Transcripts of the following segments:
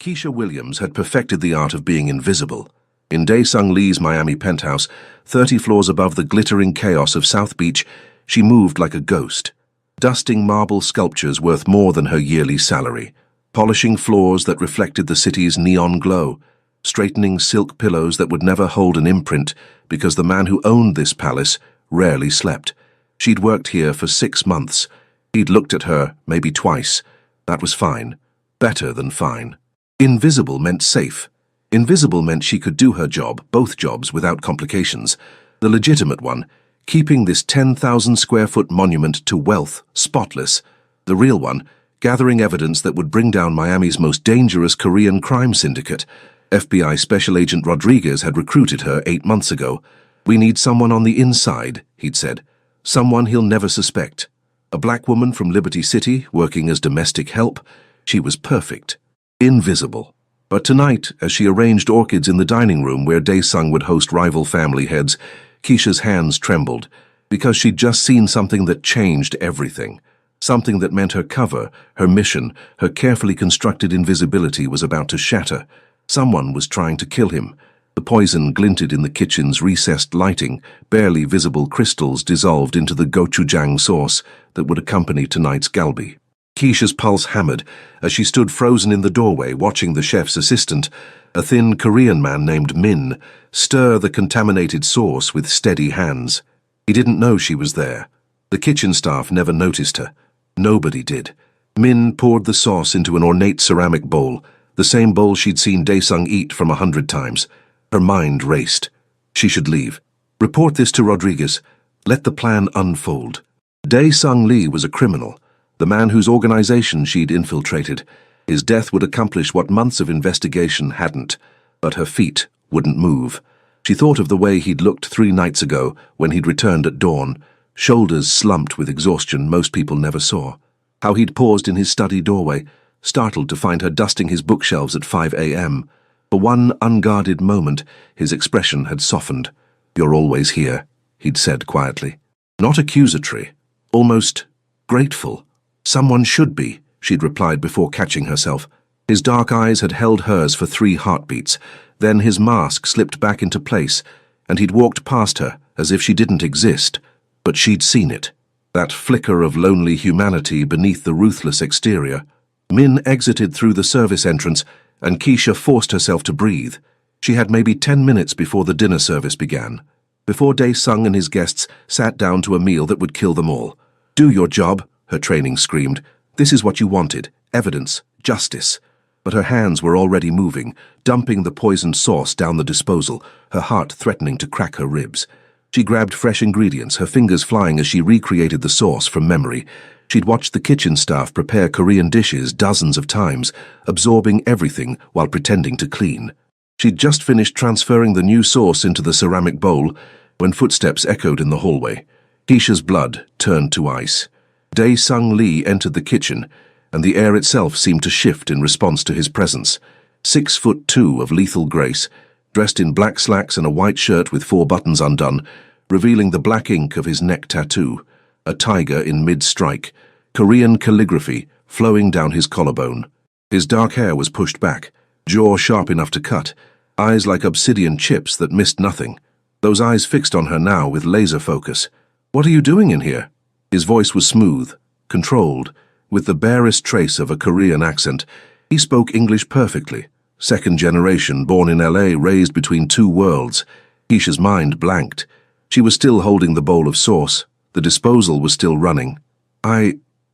Keisha Williams had perfected the art of being invisible. In Dae-Sung Lee's Miami penthouse, 30 floors above the glittering chaos of South Beach, she moved like a ghost, dusting marble sculptures worth more than her yearly salary, polishing floors that reflected the city's neon glow, straightening silk pillows that would never hold an imprint because the man who owned this palace rarely slept. She'd worked here for 6 months. He'd looked at her, maybe twice. That was fine. Better than fine. Invisible meant safe. Invisible meant she could do her job, both jobs, without complications. The legitimate one, keeping this 10,000 square foot monument to wealth spotless. The real one, gathering evidence that would bring down Miami's most dangerous Korean crime syndicate. FBI Special Agent Rodriguez had recruited her 8 months ago. "We need someone on the inside," he'd said. "Someone he'll never suspect." A black woman from Liberty City, working as domestic help. She was perfect. Invisible. But tonight, as she arranged orchids in the dining room where Dae-Sung would host rival family heads, Keisha's hands trembled, because she'd just seen something that changed everything. Something that meant her cover, her mission, her carefully constructed invisibility was about to shatter. Someone was trying to kill him. The poison glinted in the kitchen's recessed lighting, barely visible crystals dissolved into the gochujang sauce that would accompany tonight's galbi. Keisha's pulse hammered as she stood frozen in the doorway watching the chef's assistant, a thin Korean man named Min, stir the contaminated sauce with steady hands. He didn't know she was there. The kitchen staff never noticed her. Nobody did. Min poured the sauce into an ornate ceramic bowl, the same bowl she'd seen Dae-Sung eat from 100 times. Her mind raced. She should leave. Report this to Rodriguez. Let the plan unfold. Dae-Sung Lee was a criminal, the man whose organization she'd infiltrated. His death would accomplish what months of investigation hadn't, but her feet wouldn't move. She thought of the way he'd looked 3 nights ago when he'd returned at dawn, shoulders slumped with exhaustion most people never saw. How he'd paused in his study doorway, startled to find her dusting his bookshelves at 5 a.m. For one unguarded moment, his expression had softened. "You're always here," he'd said quietly. Not accusatory, almost grateful. "Someone should be," she'd replied before catching herself. His dark eyes had held hers for 3 heartbeats. Then his mask slipped back into place, and he'd walked past her as if she didn't exist. But she'd seen it. That flicker of lonely humanity beneath the ruthless exterior. Min exited through the service entrance, and Keisha forced herself to breathe. She had maybe 10 minutes before the dinner service began, before Dae-Sung and his guests sat down to a meal that would kill them all. "Do your job," her training screamed. "This is what you wanted. Evidence. Justice." But her hands were already moving, dumping the poisoned sauce down the disposal, her heart threatening to crack her ribs. She grabbed fresh ingredients, her fingers flying as she recreated the sauce from memory. She'd watched the kitchen staff prepare Korean dishes dozens of times, absorbing everything while pretending to clean. She'd just finished transferring the new sauce into the ceramic bowl when footsteps echoed in the hallway. Keisha's blood turned to ice. Dae-Sung Lee entered the kitchen, and the air itself seemed to shift in response to his presence. 6'2" of lethal grace, dressed in black slacks and a white shirt with 4 buttons undone, revealing the black ink of his neck tattoo, a tiger in mid-strike, Korean calligraphy flowing down his collarbone. His dark hair was pushed back, jaw sharp enough to cut, eyes like obsidian chips that missed nothing. Those eyes fixed on her now with laser focus. "What are you doing in here?" His voice was smooth, controlled, with the barest trace of a Korean accent. He spoke English perfectly. Second generation, born in LA, raised between 2 worlds. Keisha's mind blanked. She was still holding the bowl of sauce. The disposal was still running. Her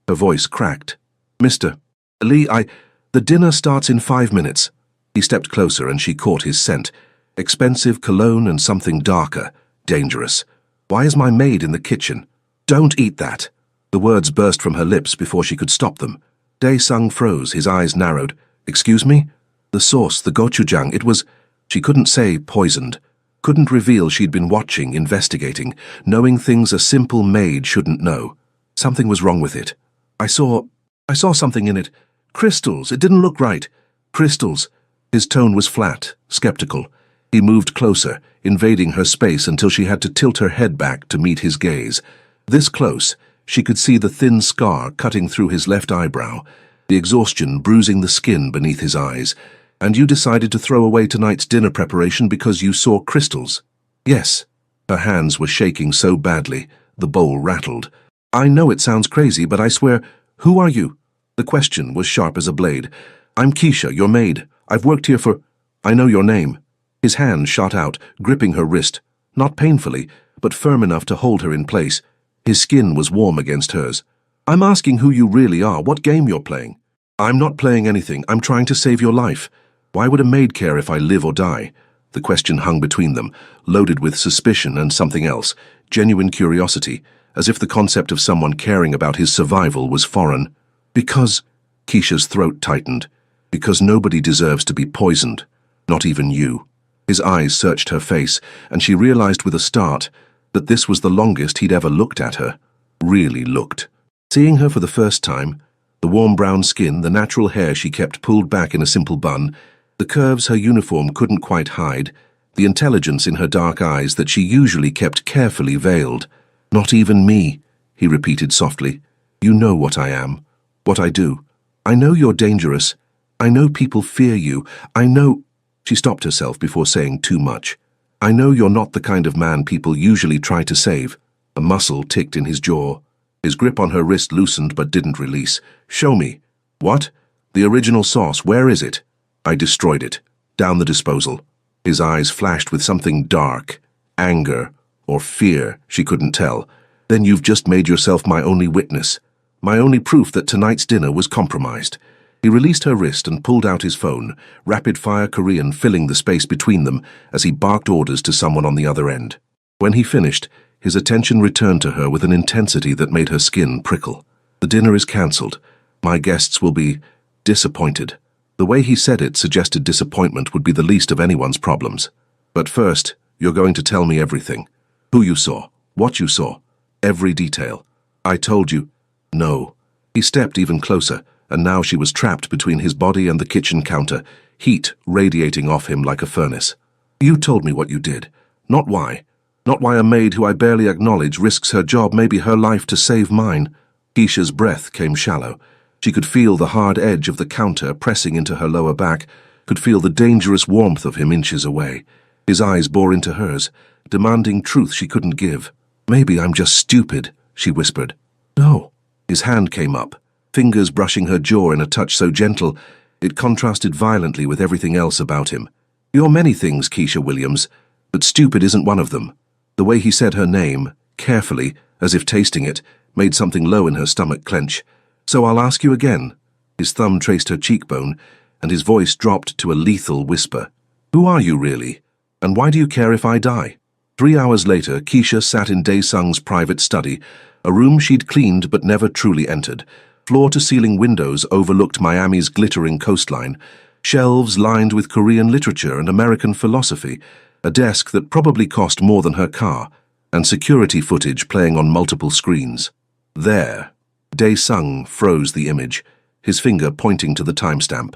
voice cracked. "Mr. Lee, the dinner starts in 5 minutes. He stepped closer and she caught his scent. Expensive cologne and something darker, dangerous. "Why is my maid in the kitchen?" "Don't eat that." The words burst from her lips before she could stop them. Dae-Sung froze, his eyes narrowed. "Excuse me?" The sauce, the gochujang, it was... She couldn't say poisoned. Couldn't reveal she'd been watching, investigating, knowing things a simple maid shouldn't know. Something was wrong with it. I saw something in it. Crystals. It didn't look right. Crystals." His tone was flat, skeptical. He moved closer, invading her space until she had to tilt her head back to meet his gaze. This close, she could see the thin scar cutting through his left eyebrow, the exhaustion bruising the skin beneath his eyes. And you decided to throw away tonight's dinner preparation because you saw crystals? Yes. Her hands were shaking so badly, the bowl rattled. I know it sounds crazy, but I swear, who are you? The question was sharp as a blade. I'm Keisha, your maid. I've worked here for... I know your name. His hand shot out, gripping her wrist, not painfully, but firm enough to hold her in place. His skin was warm against hers. I'm asking who you really are, what game you're playing. I'm not playing anything, I'm trying to save your life. Why would a maid care if I live or die? The question hung between them, loaded with suspicion and something else, genuine curiosity, as if the concept of someone caring about his survival was foreign. Because... Keisha's throat tightened. Because nobody deserves to be poisoned. Not even you. His eyes searched her face, and she realized with a start that this was the longest he'd ever looked at her. Really looked. Seeing her for the first time, the warm brown skin, the natural hair she kept pulled back in a simple bun, the curves her uniform couldn't quite hide, the intelligence in her dark eyes that she usually kept carefully veiled. Not even me, he repeated softly. You know what I am, what I do. I know you're dangerous. I know people fear you. I know... She stopped herself before saying too much. I know you're not the kind of man people usually try to save. A muscle ticked in his jaw. His grip on her wrist loosened but didn't release. Show me. What? The original sauce, where is it? I destroyed it. Down the disposal. His eyes flashed with something dark. Anger or fear, she couldn't tell. Then you've just made yourself my only witness. My only proof that tonight's dinner was compromised. He released her wrist and pulled out his phone, rapid-fire Korean filling the space between them as he barked orders to someone on the other end. When he finished, his attention returned to her with an intensity that made her skin prickle. The dinner is cancelled. My guests will be disappointed. The way he said it suggested disappointment would be the least of anyone's problems. But first, you're going to tell me everything. Who you saw, what you saw, every detail. I told you. No. He stepped even closer, and now she was trapped between his body and the kitchen counter, heat radiating off him like a furnace. You told me what you did. Not why. Not why a maid who I barely acknowledge risks her job, maybe her life, to save mine. Keisha's breath came shallow. She could feel the hard edge of the counter pressing into her lower back, could feel the dangerous warmth of him inches away. His eyes bore into hers, demanding truth she couldn't give. Maybe I'm just stupid, she whispered. No. His hand came up, fingers brushing her jaw in a touch so gentle, it contrasted violently with everything else about him. You're many things, Keisha Williams, but stupid isn't one of them. The way he said her name, carefully, as if tasting it, made something low in her stomach clench. So I'll ask you again. His thumb traced her cheekbone, and his voice dropped to a lethal whisper. Who are you really? And why do you care if I die? 3 hours later, Keisha sat in Dae-sung's private study, a room she'd cleaned but never truly entered. Floor-to-ceiling windows overlooked Miami's glittering coastline, shelves lined with Korean literature and American philosophy, a desk that probably cost more than her car, and security footage playing on multiple screens. There. Dae-sung froze the image, his finger pointing to the timestamp.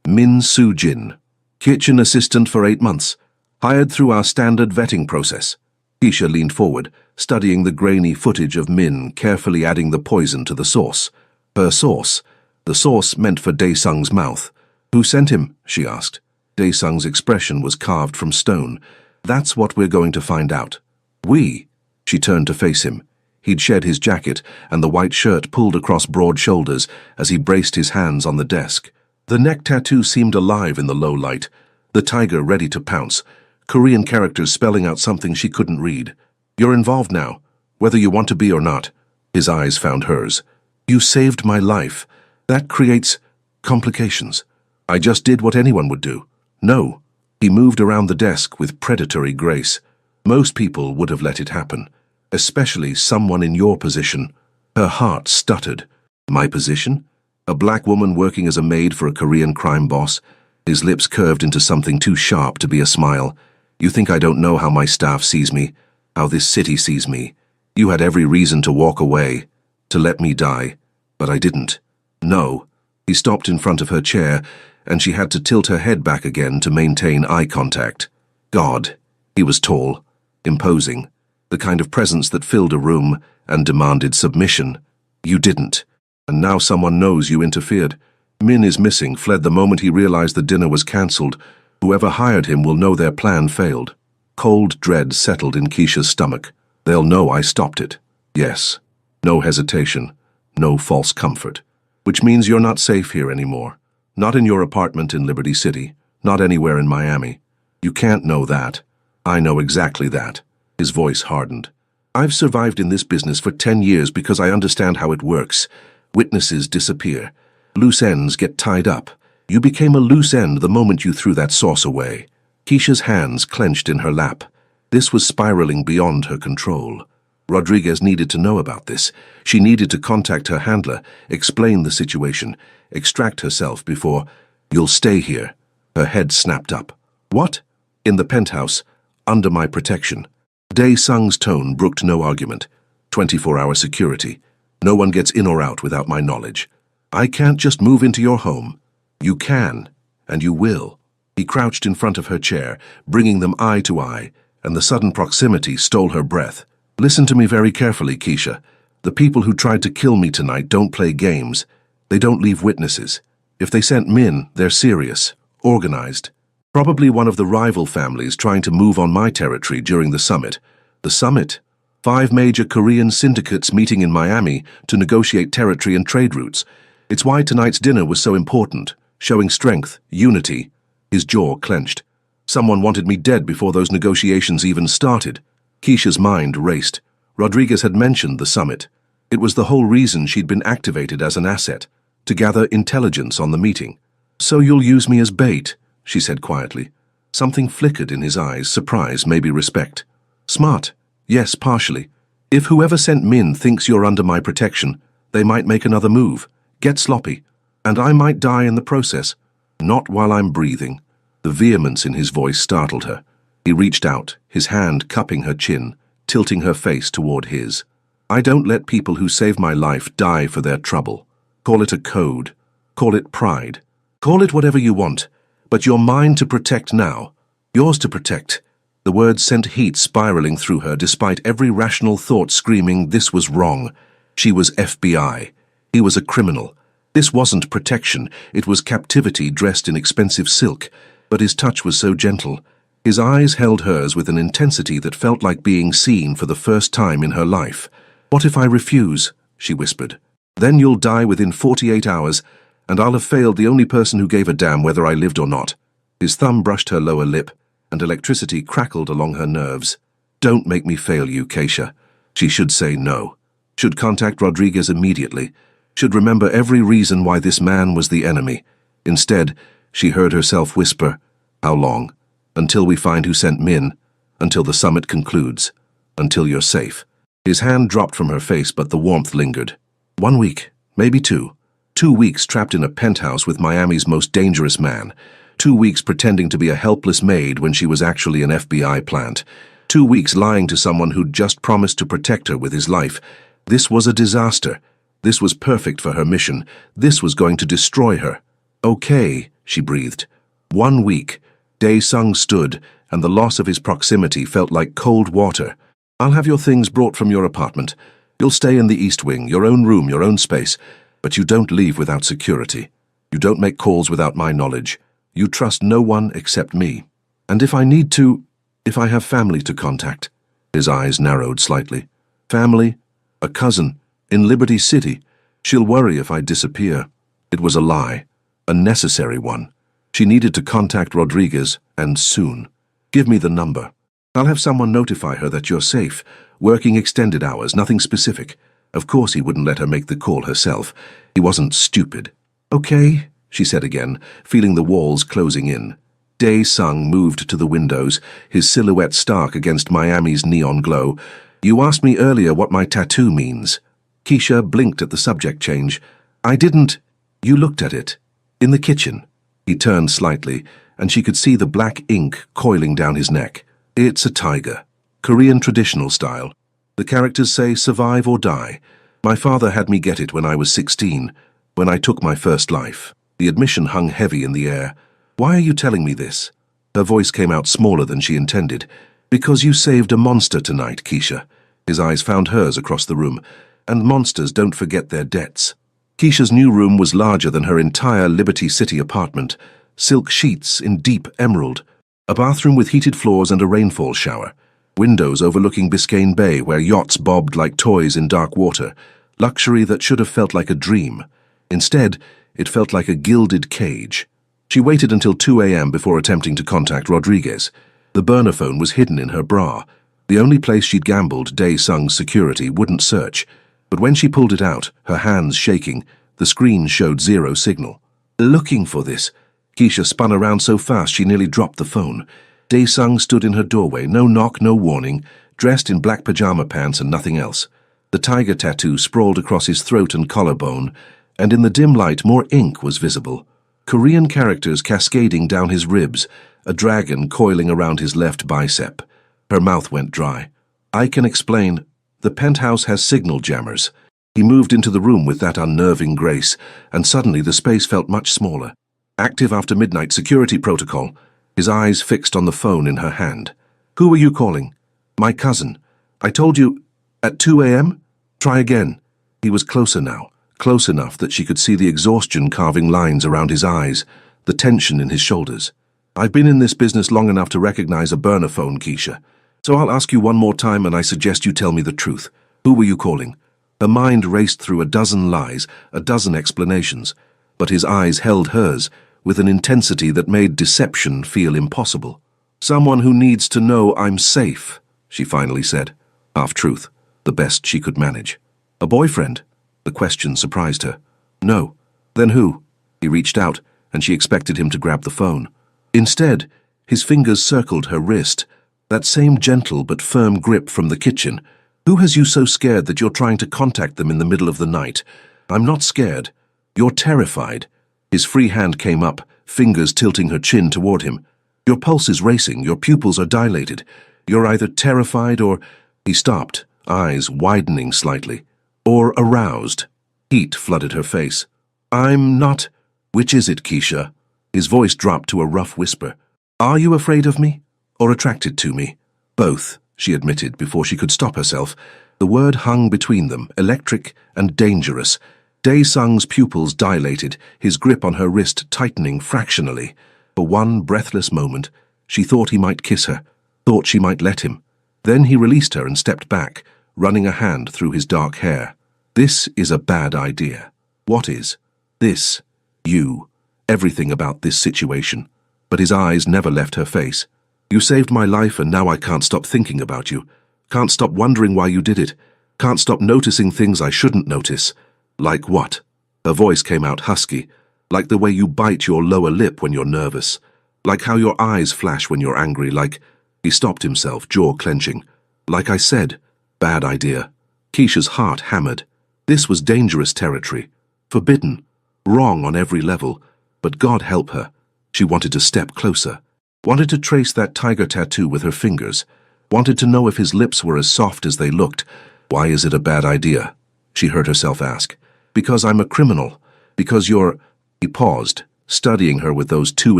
Min Soo-jin, kitchen assistant for 8 months, hired through our standard vetting process. Keisha leaned forward, studying the grainy footage of Min carefully adding the poison to the sauce. Her sauce. The sauce meant for Dae-sung's mouth. Who sent him? She asked. Dae-sung's expression was carved from stone. That's what we're going to find out. We? She turned to face him. He'd shed his jacket, and the white shirt pulled across broad shoulders as he braced his hands on the desk. The neck tattoo seemed alive in the low light, the tiger ready to pounce, Korean characters spelling out something she couldn't read. You're involved now, whether you want to be or not. His eyes found hers. You saved my life. That creates complications. I just did what anyone would do. No. He moved around the desk with predatory grace. Most people would have let it happen, especially someone in your position. Her heart stuttered. My position? A black woman working as a maid for a Korean crime boss. His lips curved into something too sharp to be a smile. You think I don't know how my staff sees me, how this city sees me? You had every reason to walk away, to let me die, but I didn't. No. He stopped in front of her chair, and she had to tilt her head back again to maintain eye contact. God. He was tall, imposing, the kind of presence that filled a room and demanded submission. You didn't, and now someone knows you interfered. Min is missing, fled the moment he realized the dinner was cancelled. Whoever hired him will know their plan failed. Cold dread settled in Keisha's stomach. They'll know I stopped it. Yes. No hesitation. No false comfort. Which means you're not safe here anymore. Not in your apartment in Liberty City. Not anywhere in Miami. You can't know that. I know exactly that. His voice hardened. I've survived in this business for 10 years because I understand how it works. Witnesses disappear. Loose ends get tied up. You became a loose end the moment you threw that sauce away. Keisha's hands clenched in her lap. This was spiraling beyond her control. Rodriguez needed to know about this. She needed to contact her handler, explain the situation, extract herself before... You'll stay here. Her head snapped up. What? In the penthouse, under my protection. Dae-sung's tone brooked no argument. 24-hour security. No one gets in or out without my knowledge. I can't just move into your home. You can, and you will. He crouched in front of her chair, bringing them eye to eye, and the sudden proximity stole her breath. Listen to me very carefully, Keisha. The people who tried to kill me tonight don't play games. They don't leave witnesses. If they sent Min, they're serious, organized. Probably one of the rival families trying to move on my territory during the summit. The summit? 5 major Korean syndicates meeting in Miami to negotiate territory and trade routes. It's why tonight's dinner was so important, showing strength, unity. His jaw clenched. Someone wanted me dead before those negotiations even started. Keisha's mind raced. Rodriguez had mentioned the summit. It was the whole reason she'd been activated as an asset, to gather intelligence on the meeting. So you'll use me as bait, she said quietly. Something flickered in his eyes, surprise, maybe respect. Smart. Yes, partially. If whoever sent Min thinks you're under my protection, they might make another move, get sloppy, and I might die in the process. Not while I'm breathing. The vehemence in his voice startled her. He reached out, his hand cupping her chin, tilting her face toward his. I don't let people who save my life die for their trouble. Call it a code. Call it pride. Call it whatever you want, but you're mine to protect now. Yours to protect. The words sent heat spiraling through her despite every rational thought screaming this was wrong. She was FBI. He was a criminal. This wasn't protection, it was captivity dressed in expensive silk. But his touch was so gentle. His eyes held hers with an intensity that felt like being seen for the first time in her life. What if I refuse? She whispered. Then you'll die within 48 hours, and I'll have failed the only person who gave a damn whether I lived or not. His thumb brushed her lower lip, and electricity crackled along her nerves. Don't make me fail you, Keisha. She should say no. Should contact Rodriguez immediately. Should remember every reason why this man was the enemy. Instead, she heard herself whisper, how long? Until we find who sent Min. Until the summit concludes. Until you're safe. His hand dropped from her face, but the warmth lingered. 1 week, maybe 2. 2 weeks trapped in a penthouse with Miami's most dangerous man. 2 weeks pretending to be a helpless maid when she was actually an FBI plant. 2 weeks lying to someone who'd just promised to protect her with his life. This was a disaster. This was perfect for her mission. This was going to destroy her. Okay, she breathed. 1 week. Dae-sung stood, and the loss of his proximity felt like cold water. I'll have your things brought from your apartment. You'll stay in the East Wing, your own room, your own space. But you don't leave without security. You don't make calls without my knowledge. You trust no one except me. And if I need to, if I have family to contact. His eyes narrowed slightly. Family? A cousin? In Liberty City? She'll worry if I disappear. It was a lie. A necessary one. She needed to contact Rodriguez, and soon. Give me the number. I'll have someone notify her that you're safe. Working extended hours, nothing specific. Of course he wouldn't let her make the call herself. He wasn't stupid. Okay, she said again, feeling the walls closing in. Dae-sung moved to the windows, his silhouette stark against Miami's neon glow. You asked me earlier what my tattoo means. Keisha blinked at the subject change. I didn't. You looked at it. In the kitchen. He turned slightly, and she could see the black ink coiling down his neck. It's a tiger. Korean traditional style. The characters say survive or die. My father had me get it when I was 16, when I took my first life. The admission hung heavy in the air. Why are you telling me this? Her voice came out smaller than she intended. Because you saved a monster tonight, Keisha. His eyes found hers across the room. And monsters don't forget their debts. Keisha's new room was larger than her entire Liberty City apartment. Silk sheets in deep emerald, a bathroom with heated floors and a rainfall shower, windows overlooking Biscayne Bay where yachts bobbed like toys in dark water, luxury that should have felt like a dream. Instead, it felt like a gilded cage. She waited until 2 a.m. before attempting to contact Rodriguez. The burner phone was hidden in her bra. The only place she'd gambled Dae-sung's security wouldn't search. But when she pulled it out, her hands shaking, the screen showed zero signal. Looking for this. Keisha spun around so fast she nearly dropped the phone. Dae-sung stood in her doorway, no knock, no warning, dressed in black pajama pants and nothing else. The tiger tattoo sprawled across his throat and collarbone, and in the dim light more ink was visible. Korean characters cascading down his ribs, a dragon coiling around his left bicep. Her mouth went dry. I can explain. The penthouse has signal jammers. He moved into the room with that unnerving grace, and suddenly the space felt much smaller. Active after midnight security protocol. His eyes fixed on the phone in her hand. Who are you calling? My cousin. I told you. At 2 a.m.? Try again. He was closer now, close enough that she could see the exhaustion carving lines around his eyes, the tension in his shoulders. I've been in this business long enough to recognize a burner phone, Keisha. So I'll ask you one more time and I suggest you tell me the truth. Who were you calling? Her mind raced through a dozen lies, a dozen explanations, but his eyes held hers with an intensity that made deception feel impossible. Someone who needs to know I'm safe, she finally said. Half-truth, the best she could manage. A boyfriend? The question surprised her. No. Then who? He reached out, and she expected him to grab the phone. Instead, his fingers circled her wrist, that same gentle but firm grip from the kitchen. Who has you so scared that you're trying to contact them in the middle of the night? I'm not scared. You're terrified. His free hand came up, fingers tilting her chin toward him. Your pulse is racing, your pupils are dilated. You're either terrified or... He stopped, eyes widening slightly. Or aroused. Heat flooded her face. I'm not... Which is it, Keisha? His voice dropped to a rough whisper. Are you afraid of me? Or attracted to me? Both, she admitted before she could stop herself. The word hung between them, electric and dangerous. Dae-sung's pupils dilated, his grip on her wrist tightening fractionally. For one breathless moment, she thought he might kiss her, thought she might let him. Then he released her and stepped back, running a hand through his dark hair. This is a bad idea. What is? This. You. Everything about this situation. But his eyes never left her face. You saved my life and now I can't stop thinking about you. Can't stop wondering why you did it. Can't stop noticing things I shouldn't notice. Like what? Her voice came out husky. Like the way you bite your lower lip when you're nervous. Like how your eyes flash when you're angry. Like... He stopped himself, jaw clenching. Like I said. Bad idea. Keisha's heart hammered. This was dangerous territory. Forbidden. Wrong on every level. But God help her. She wanted to step closer. Wanted to trace that tiger tattoo with her fingers. Wanted to know if his lips were as soft as they looked. Why is it a bad idea? She heard herself ask. Because I'm a criminal. Because you're... He paused, studying her with those two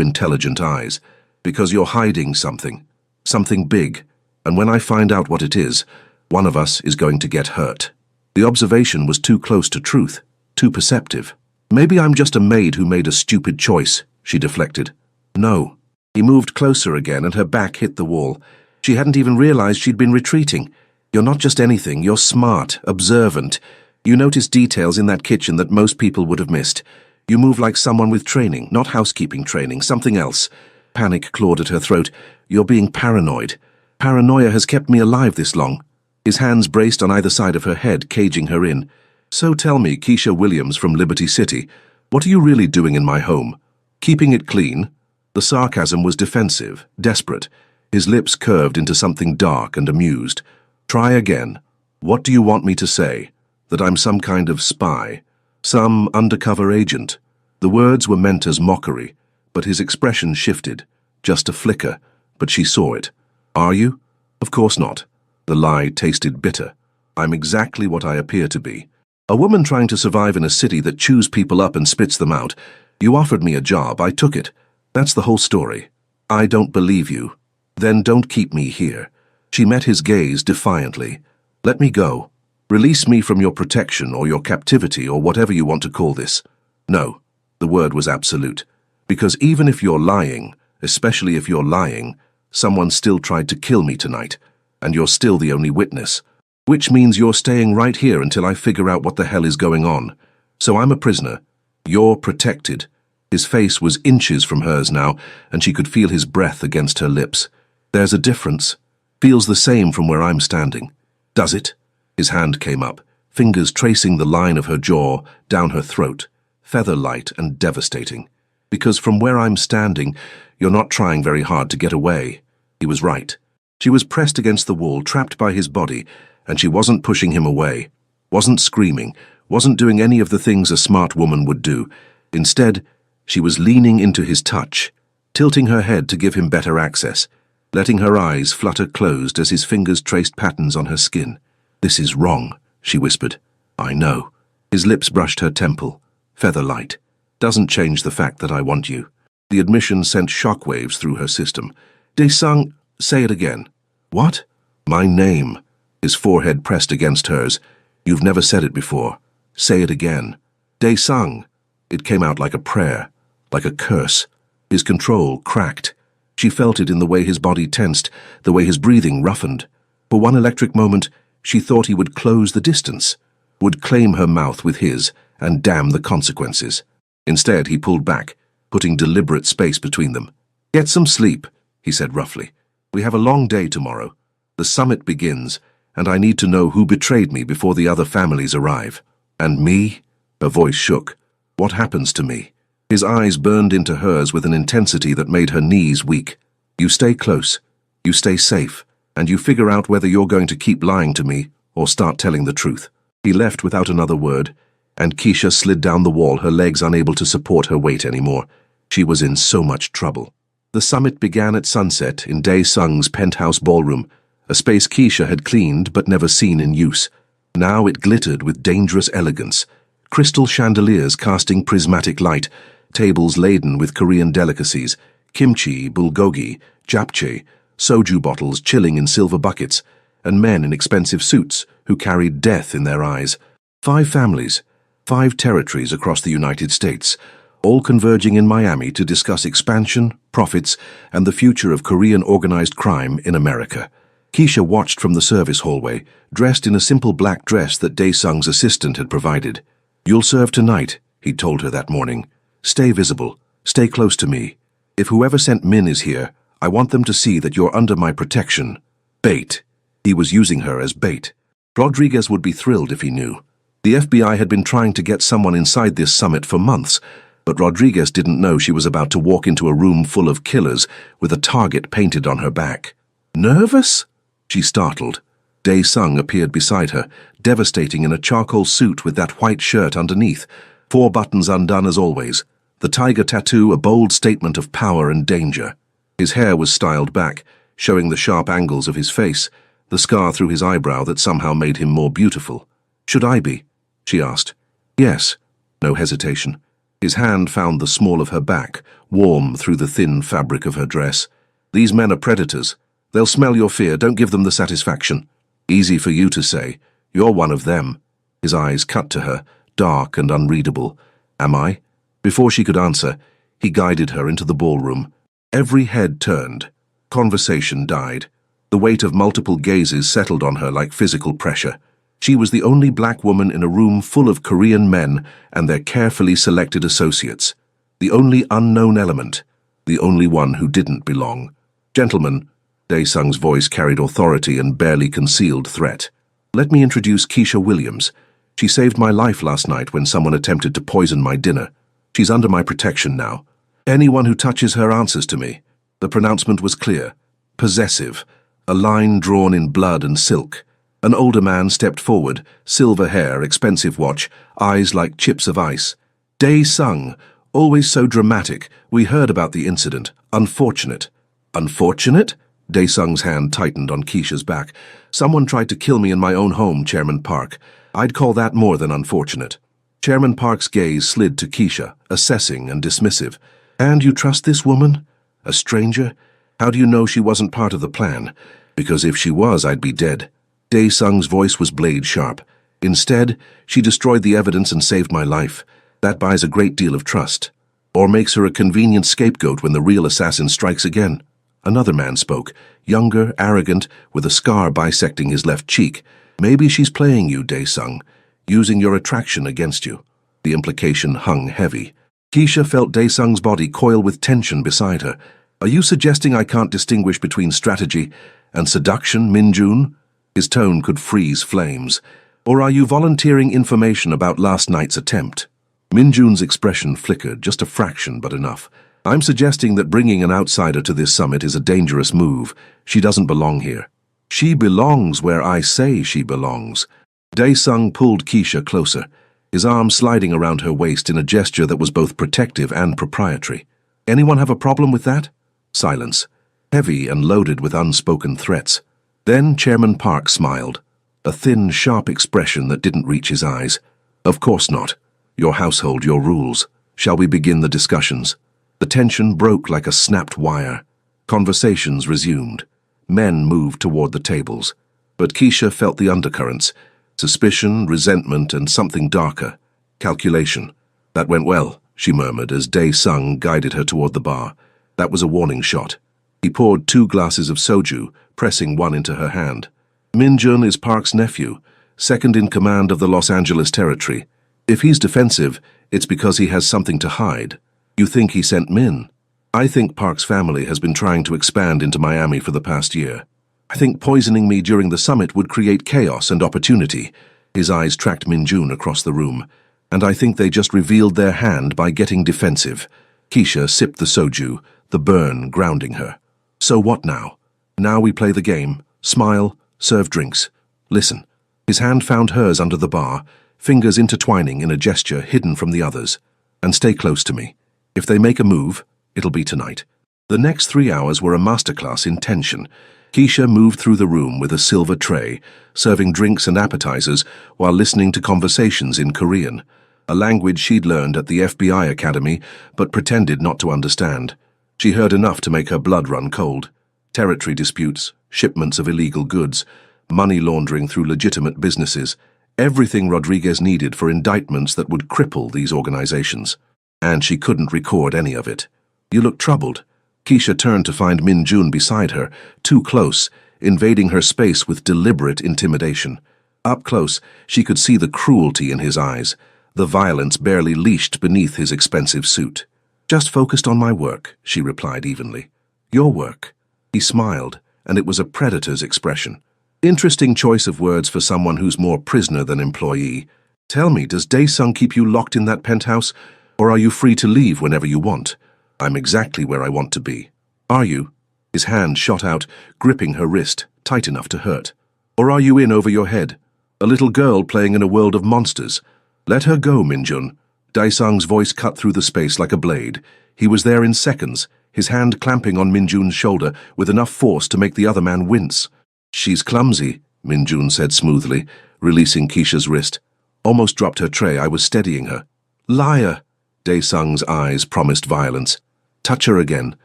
intelligent eyes. Because you're hiding something. Something big. And when I find out what it is, one of us is going to get hurt. The observation was too close to truth. Too perceptive. Maybe I'm just a maid who made a stupid choice, she deflected. No. He moved closer again and her back hit the wall. She hadn't even realized she'd been retreating. You're not just anything, you're smart, observant. You notice details in that kitchen that most people would have missed. You move like someone with training, not housekeeping training, something else. Panic clawed at her throat. You're being paranoid. Paranoia has kept me alive this long. His hands braced on either side of her head, caging her in. So tell me, Keisha Williams from Liberty City, what are you really doing in my home? Keeping it clean? The sarcasm was defensive, desperate. His lips curved into something dark and amused. Try again. What do you want me to say? That I'm some kind of spy? Some undercover agent? The words were meant as mockery, but his expression shifted. Just a flicker, but she saw it. Are you? Of course not. The lie tasted bitter. I'm exactly what I appear to be. A woman trying to survive in a city that chews people up and spits them out. You offered me a job, I took it. That's the whole story. I don't believe you. Then don't keep me here. She met his gaze defiantly. Let me go. Release me from your protection or your captivity or whatever you want to call this. No, the word was absolute. Because even if you're lying, especially if you're lying, someone still tried to kill me tonight, and you're still the only witness. Which means you're staying right here until I figure out what the hell is going on. So I'm a prisoner. You're protected. His face was inches from hers now, and she could feel his breath against her lips. There's a difference. Feels the same from where I'm standing. Does it? His hand came up, fingers tracing the line of her jaw down her throat, feather-light and devastating. Because from where I'm standing, you're not trying very hard to get away. He was right. She was pressed against the wall, trapped by his body, and she wasn't pushing him away, wasn't screaming, wasn't doing any of the things a smart woman would do. Instead, she was leaning into his touch, tilting her head to give him better access, letting her eyes flutter closed as his fingers traced patterns on her skin. "This is wrong," she whispered. "I know." His lips brushed her temple. "Feather-light. Doesn't change the fact that I want you." The admission sent shockwaves through her system. "Dae-sung, say it again." "What?" "My name." His forehead pressed against hers. "You've never said it before. Say it again." "Dae-sung." It came out like a prayer, like a curse. His control cracked. She felt it in the way his body tensed, the way his breathing roughened. For one electric moment, she thought he would close the distance, would claim her mouth with his, and damn the consequences. Instead, he pulled back, putting deliberate space between them. "Get some sleep," he said roughly. "We have a long day tomorrow. The summit begins, and I need to know who betrayed me before the other families arrive." "And me?" Her voice shook. "What happens to me?" His eyes burned into hers with an intensity that made her knees weak. "You stay close, you stay safe, and you figure out whether you're going to keep lying to me or start telling the truth." He left without another word, and Keisha slid down the wall, her legs unable to support her weight anymore. She was in so much trouble. The summit began at sunset in Dae-sung's penthouse ballroom, a space Keisha had cleaned but never seen in use. Now it glittered with dangerous elegance, crystal chandeliers casting prismatic light, tables laden with Korean delicacies, kimchi, bulgogi, japchae, soju bottles chilling in silver buckets, and men in expensive suits who carried death in their eyes. 5 families, 5 territories across the United States, all converging in Miami to discuss expansion, profits, and the future of Korean organized crime in America. Keisha watched from the service hallway, dressed in a simple black dress that Dae-sung's assistant had provided. "You'll serve tonight," he'd told her that morning. "Stay visible. Stay close to me. If whoever sent Min is here, I want them to see that you're under my protection." Bait. He was using her as bait. Rodriguez would be thrilled if he knew. The FBI had been trying to get someone inside this summit for months, but Rodriguez didn't know she was about to walk into a room full of killers with a target painted on her back. "Nervous?" She startled. Dae-sung appeared beside her, devastating in a charcoal suit with that white shirt underneath, 4 buttons undone as always, the tiger tattoo a bold statement of power and danger. His hair was styled back, showing the sharp angles of his face, the scar through his eyebrow that somehow made him more beautiful. "Should I be?" she asked. "Yes." No hesitation. His hand found the small of her back, warm through the thin fabric of her dress. "These men are predators. They'll smell your fear. Don't give them the satisfaction." "Easy for you to say. You're one of them." His eyes cut to her, dark and unreadable. "Am I?" Before she could answer, he guided her into the ballroom. Every head turned. Conversation died. The weight of multiple gazes settled on her like physical pressure. She was the only black woman in a room full of Korean men and their carefully selected associates. The only unknown element. The only one who didn't belong. "Gentlemen," Dae-sung's voice carried authority and barely concealed threat. "Let me introduce Keisha Williams. She saved my life last night when someone attempted to poison my dinner. She's under my protection now. Anyone who touches her answers to me." The pronouncement was clear, possessive, a line drawn in blood and silk. An older man stepped forward, silver hair, expensive watch, eyes like chips of ice. "Dae-sung, always so dramatic. We heard about the incident. Unfortunate." "Unfortunate?" Dae-sung's hand tightened on Keisha's back. "Someone tried to kill me in my own home, Chairman Park. I'd call that more than unfortunate." Chairman Park's gaze slid to Keisha, assessing and dismissive. "And you trust this woman? A stranger? How do you know she wasn't part of the plan? Because if she was, I'd be dead." Dae-sung's voice was blade sharp. Instead, she destroyed the evidence and saved my life. That buys a great deal of trust. Or makes her a convenient scapegoat when the real assassin strikes again. Another man spoke, younger, arrogant, with a scar bisecting his left cheek. Maybe she's playing you, Dae-sung, using your attraction against you. The implication hung heavy. Keisha felt Dae-sung's body coil with tension beside her. Are you suggesting I can't distinguish between strategy and seduction, Min-jun? His tone could freeze flames. Or are you volunteering information about last night's attempt? Min-jun's expression flickered, just a fraction, but enough. I'm suggesting that bringing an outsider to this summit is a dangerous move. She doesn't belong here. She belongs where I say she belongs. Dae-sung pulled Keisha closer, his arm sliding around her waist in a gesture that was both protective and proprietary. Anyone have a problem with that? Silence, heavy and loaded with unspoken threats. Then Chairman Park smiled, a thin, sharp expression that didn't reach his eyes. Of course not. Your household, your rules. Shall we begin the discussions? The tension broke like a snapped wire. Conversations resumed. Men moved toward the tables. But Keisha felt the undercurrents. Suspicion, resentment, and something darker. Calculation. That went well, she murmured as Dae-sung guided her toward the bar. That was a warning shot. He poured 2 glasses of soju, pressing one into her hand. Min-jun is Park's nephew, second in command of the Los Angeles territory. If he's defensive, it's because he has something to hide. You think he sent Min? I think Park's family has been trying to expand into Miami for the past year. I think poisoning me during the summit would create chaos and opportunity. His eyes tracked Min-jun across the room. And I think they just revealed their hand by getting defensive. Keisha sipped the soju, the burn grounding her. So what now? Now we play the game, smile, serve drinks. Listen. His hand found hers under the bar, fingers intertwining in a gesture hidden from the others. And stay close to me. If they make a move, it'll be tonight. The next 3 hours were a masterclass in tension. Keisha moved through the room with a silver tray, serving drinks and appetizers while listening to conversations in Korean, a language she'd learned at the FBI Academy but pretended not to understand. She heard enough to make her blood run cold. Territory disputes, shipments of illegal goods, money laundering through legitimate businesses, everything Rodriguez needed for indictments that would cripple these organizations. And she couldn't record any of it. You look troubled. Keisha turned to find Min-jun beside her, too close, invading her space with deliberate intimidation. Up close, she could see the cruelty in his eyes, the violence barely leashed beneath his expensive suit. Just focused on my work, she replied evenly. Your work. He smiled, and it was a predator's expression. Interesting choice of words for someone who's more prisoner than employee. Tell me, does Dae-sung keep you locked in that penthouse, or are you free to leave whenever you want? I'm exactly where I want to be. Are you? His hand shot out, gripping her wrist, tight enough to hurt. Or are you in over your head? A little girl playing in a world of monsters. Let her go, Min-jun. Dae-sung's voice cut through the space like a blade. He was there in seconds, his hand clamping on Min-jun's shoulder with enough force to make the other man wince. She's clumsy, Min-jun said smoothly, releasing Keisha's wrist. Almost dropped her tray. I was steadying her. Liar! Dae-sung's eyes promised violence. Touch her again,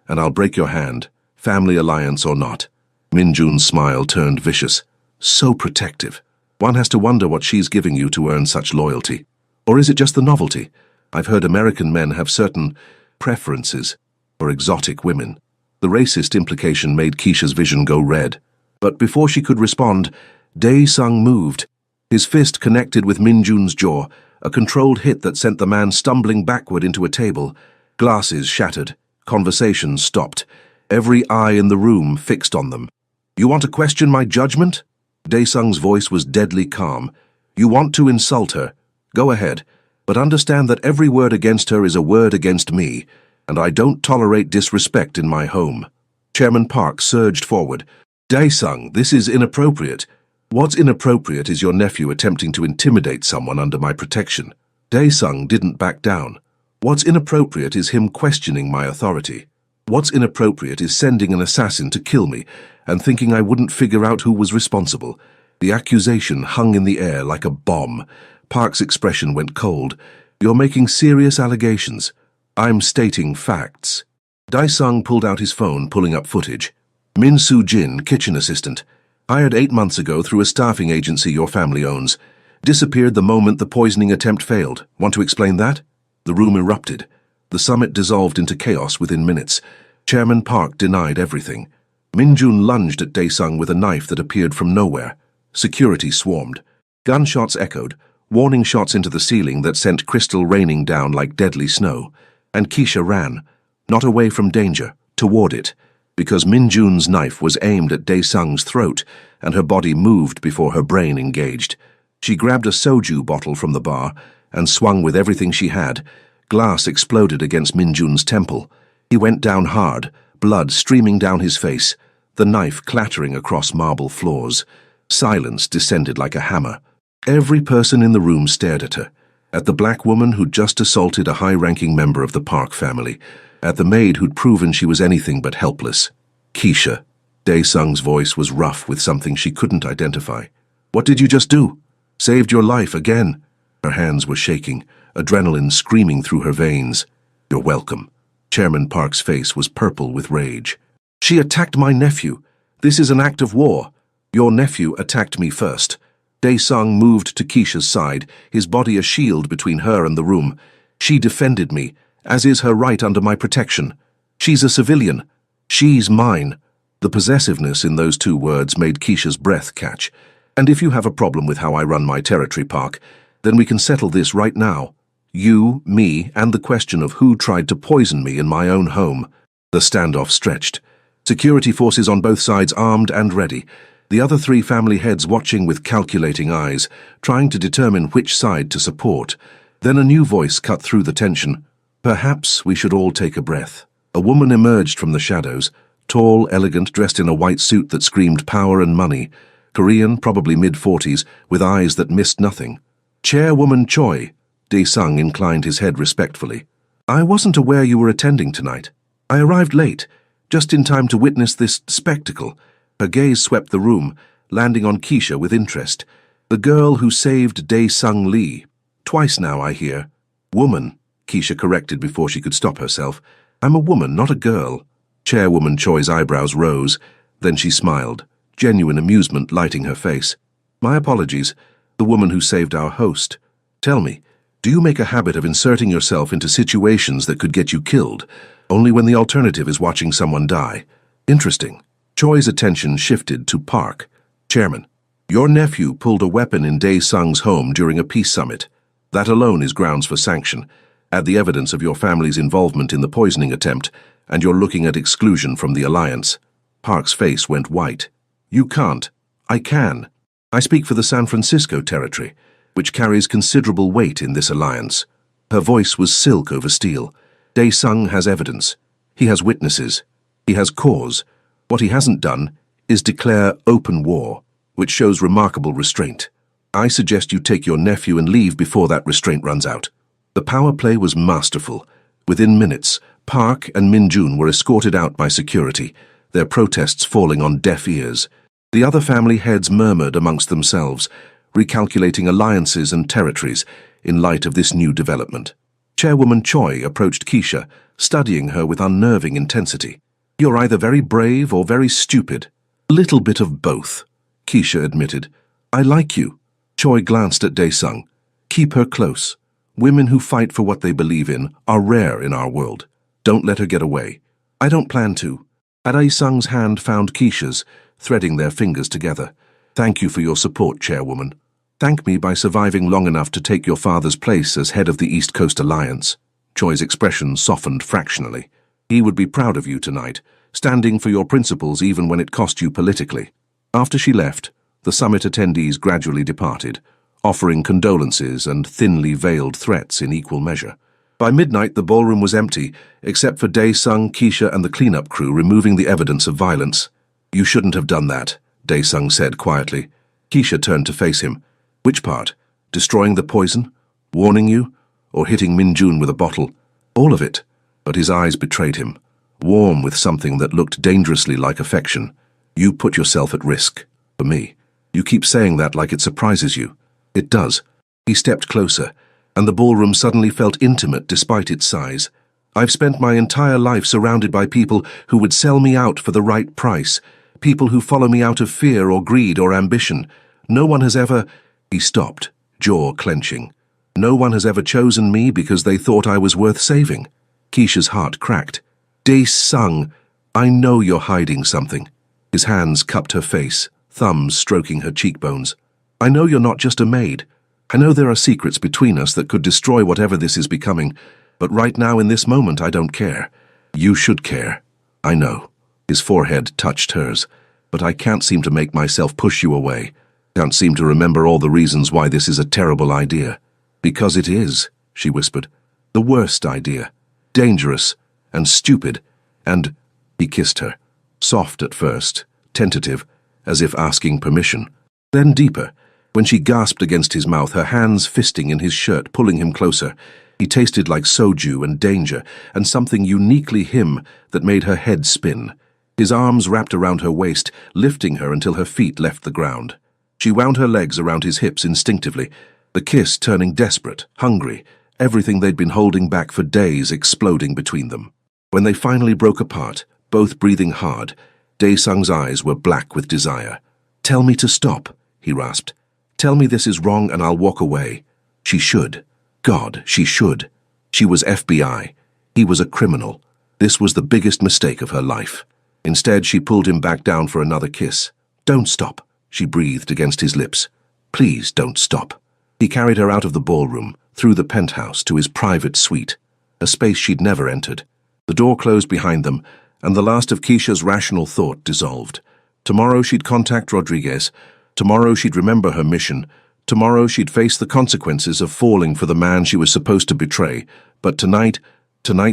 and I'll break your hand, family alliance or not. Min-jun's smile turned vicious. So protective. One has to wonder what she's giving you to earn such loyalty. Or is it just the novelty? I've heard American men have certain preferences for exotic women. The racist implication made Keisha's vision go red. But before she could respond, Dae-sung moved. His fist connected with Min-jun's jaw, a controlled hit that sent the man stumbling backward into a table. Glasses shattered. Conversation stopped. Every eye in the room fixed on them. You want to question my judgment? Dae-sung's voice was deadly calm. You want to insult her? Go ahead. But understand that every word against her is a word against me, and I don't tolerate disrespect in my home. Chairman Park surged forward. Dae-sung, this is inappropriate. What's inappropriate is your nephew attempting to intimidate someone under my protection. Dae-sung didn't back down. What's inappropriate is him questioning my authority. What's inappropriate is sending an assassin to kill me and thinking I wouldn't figure out who was responsible. The accusation hung in the air like a bomb. Park's expression went cold. You're making serious allegations. I'm stating facts. Dae-sung pulled out his phone, pulling up footage. Min Soo-jin, kitchen assistant. Hired 8 months ago through a staffing agency your family owns. Disappeared the moment the poisoning attempt failed. Want to explain that? The room erupted. The summit dissolved into chaos within minutes. Chairman Park denied everything. Min-jun lunged at Dae-sung with a knife that appeared from nowhere. Security swarmed. Gunshots echoed, warning shots into the ceiling that sent crystal raining down like deadly snow. And Keisha ran, not away from danger, toward it, because Min-jun's knife was aimed at Dae-sung's throat, and her body moved before her brain engaged. She grabbed a soju bottle from the bar and swung with everything she had. Glass exploded against Min-jun's temple. He went down hard, blood streaming down his face, the knife clattering across marble floors. Silence descended like a hammer. Every person in the room stared at her, at the black woman who'd just assaulted a high-ranking member of the Park family, at the maid who'd proven she was anything but helpless. Keisha. Dae-sung's voice was rough with something she couldn't identify. What did you just do? Saved your life again. Her hands were shaking, adrenaline screaming through her veins. You're welcome. Chairman Park's face was purple with rage. She attacked my nephew. This is an act of war. Your nephew attacked me first. Dae-sung moved to Keisha's side, his body a shield between her and the room. She defended me, as is her right under my protection. She's a civilian. She's mine. The possessiveness in those two words made Keisha's breath catch. And if you have a problem with how I run my territory, Park, then we can settle this right now. You, me, and the question of who tried to poison me in my own home. The standoff stretched. Security forces on both sides armed and ready. The other three family heads watching with calculating eyes, trying to determine which side to support. Then a new voice cut through the tension. Perhaps we should all take a breath. A woman emerged from the shadows, tall, elegant, dressed in a white suit that screamed power and money. Korean, probably mid-40s, with eyes that missed nothing. Chairwoman Choi. Dae-sung inclined his head respectfully. I wasn't aware you were attending tonight. I arrived late, just in time to witness this spectacle. Her gaze swept the room, landing on Keisha with interest. The girl who saved Dae-sung Lee. Twice now, I hear. Woman, Keisha corrected before she could stop herself. I'm a woman, not a girl. Chairwoman Choi's eyebrows rose, then she smiled, genuine amusement lighting her face. My apologies, the woman who saved our host. Tell me, do you make a habit of inserting yourself into situations that could get you killed, only when the alternative is watching someone die? Interesting. Choi's attention shifted to Park. Chairman, your nephew pulled a weapon in Dae-sung's home during a peace summit. That alone is grounds for sanction. Add the evidence of your family's involvement in the poisoning attempt, and you're looking at exclusion from the alliance. Park's face went white. You can't. I can. I speak for the San Francisco territory, which carries considerable weight in this alliance. Her voice was silk over steel. Dae-sung has evidence. He has witnesses. He has cause. What he hasn't done is declare open war, which shows remarkable restraint. I suggest you take your nephew and leave before that restraint runs out. The power play was masterful. Within minutes, Park and Min-jun were escorted out by security, their protests falling on deaf ears. The other family heads murmured amongst themselves, recalculating alliances and territories in light of this new development. Chairwoman Choi approached Keisha, studying her with unnerving intensity. You're either very brave or very stupid. A little bit of both, Keisha admitted. I like you. Choi glanced at Dae-sung. Keep her close. Women who fight for what they believe in are rare in our world. Don't let her get away. I don't plan to. Dae-sung's hand found Keisha's, threading their fingers together. Thank you for your support, Chairwoman. Thank me by surviving long enough to take your father's place as head of the East Coast Alliance. Choi's expression softened fractionally. He would be proud of you tonight, standing for your principles even when it cost you politically. After she left, the summit attendees gradually departed, offering condolences and thinly veiled threats in equal measure. By midnight, the ballroom was empty, except for Dae-sung, Keisha, and the cleanup crew removing the evidence of violence. You shouldn't have done that, Dae-sung said quietly. Keisha turned to face him. Which part? Destroying the poison? Warning you? Or hitting Min-jun with a bottle? All of it. But his eyes betrayed him, warm with something that looked dangerously like affection. You put yourself at risk. For me. You keep saying that like it surprises you. It does. He stepped closer, and the ballroom suddenly felt intimate despite its size. I've spent my entire life surrounded by people who would sell me out for the right price, people who follow me out of fear or greed or ambition. No one has ever... He stopped, jaw clenching. No one has ever chosen me because they thought I was worth saving. Keisha's heart cracked. Dae-sung, I know you're hiding something. His hands cupped her face, thumbs stroking her cheekbones. I know you're not just a maid. I know there are secrets between us that could destroy whatever this is becoming, but right now in this moment I don't care. You should care. I know. His forehead touched hers. But I can't seem to make myself push you away. Can't seem to remember all the reasons why this is a terrible idea. Because it is, she whispered. The worst idea. Dangerous and stupid, and he kissed her, soft at first, tentative, as if asking permission, then deeper. When she gasped against his mouth, her hands fisting in his shirt, pulling him closer. He tasted like soju and danger, and something uniquely him that made her head spin. His arms wrapped around her waist, lifting her until her feet left the ground. She wound her legs around his hips instinctively, the kiss turning desperate, hungry, everything they'd been holding back for days exploding between them. When they finally broke apart, both breathing hard, Dae-sung's eyes were black with desire. Tell me to stop, he rasped. Tell me this is wrong and I'll walk away. She should. God, she should. She was FBI. He was a criminal. This was the biggest mistake of her life. Instead, she pulled him back down for another kiss. Don't stop, she breathed against his lips. Please don't stop. He carried her out of the ballroom, through the penthouse to his private suite, a space she'd never entered. The door closed behind them, and the last of Keisha's rational thought dissolved. Tomorrow she'd contact Rodriguez. Tomorrow she'd remember her mission. Tomorrow she'd face the consequences of falling for the man she was supposed to betray. But tonight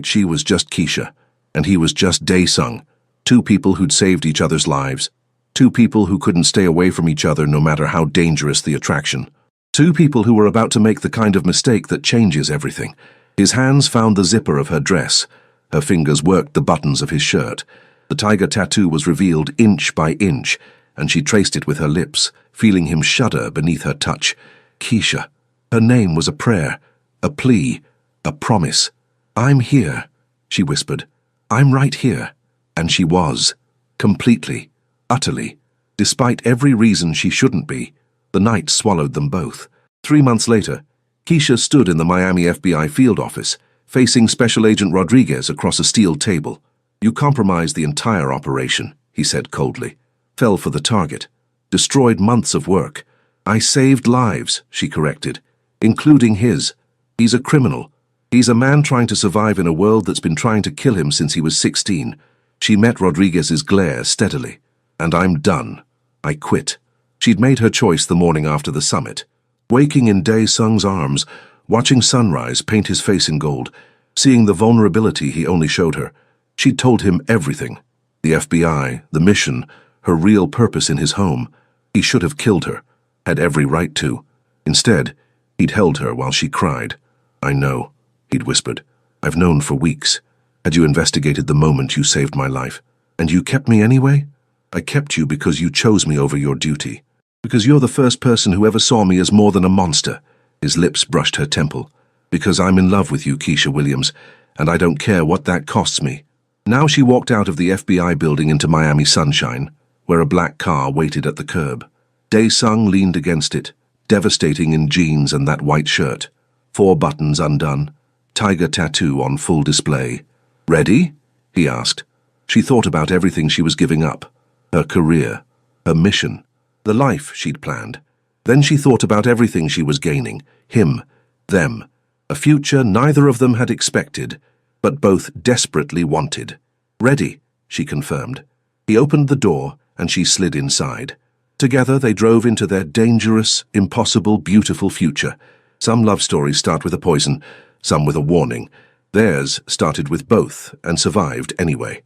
she was just Keisha, and he was just Dae-sung. Two people who'd saved each other's lives. Two people who couldn't stay away from each other no matter how dangerous the attraction. Two people who were about to make the kind of mistake that changes everything. His hands found the zipper of her dress. Her fingers worked the buttons of his shirt. The tiger tattoo was revealed inch by inch, and she traced it with her lips, feeling him shudder beneath her touch. Keisha. Her name was a prayer, a plea, a promise. I'm here, she whispered. I'm right here. And she was. Completely. Utterly. Despite every reason she shouldn't be. The night swallowed them both. 3 months later, Keisha stood in the Miami FBI field office, facing Special Agent Rodriguez across a steel table. You compromised the entire operation, he said coldly. Fell for the target. Destroyed months of work. I saved lives, she corrected. Including his. He's a criminal. He's a man trying to survive in a world that's been trying to kill him since he was 16. She met Rodriguez's glare steadily. And I'm done. I quit. She'd made her choice the morning after the summit. Waking in Dae-sung's arms, watching sunrise paint his face in gold, seeing the vulnerability he only showed her, she'd told him everything. The FBI, the mission, her real purpose in his home. He should have killed her. Had every right to. Instead, he'd held her while she cried. I know, he'd whispered. I've known for weeks. Had you investigated the moment you saved my life? And you kept me anyway? I kept you because you chose me over your duty. Because you're the first person who ever saw me as more than a monster. His lips brushed her temple. Because I'm in love with you, Keisha Williams, and I don't care what that costs me. Now she walked out of the FBI building into Miami sunshine, where a black car waited at the curb. Dae-sung leaned against it, devastating in jeans and that white shirt. 4 buttons undone, tiger tattoo on full display. Ready? He asked. She thought about everything she was giving up. Her career, her mission, the life she'd planned. Then she thought about everything she was gaining, him, them, a future neither of them had expected, but both desperately wanted. Ready, she confirmed. He opened the door, and she slid inside. Together they drove into their dangerous, impossible, beautiful future. Some love stories start with a poison, some with a warning. Theirs started with both and survived anyway.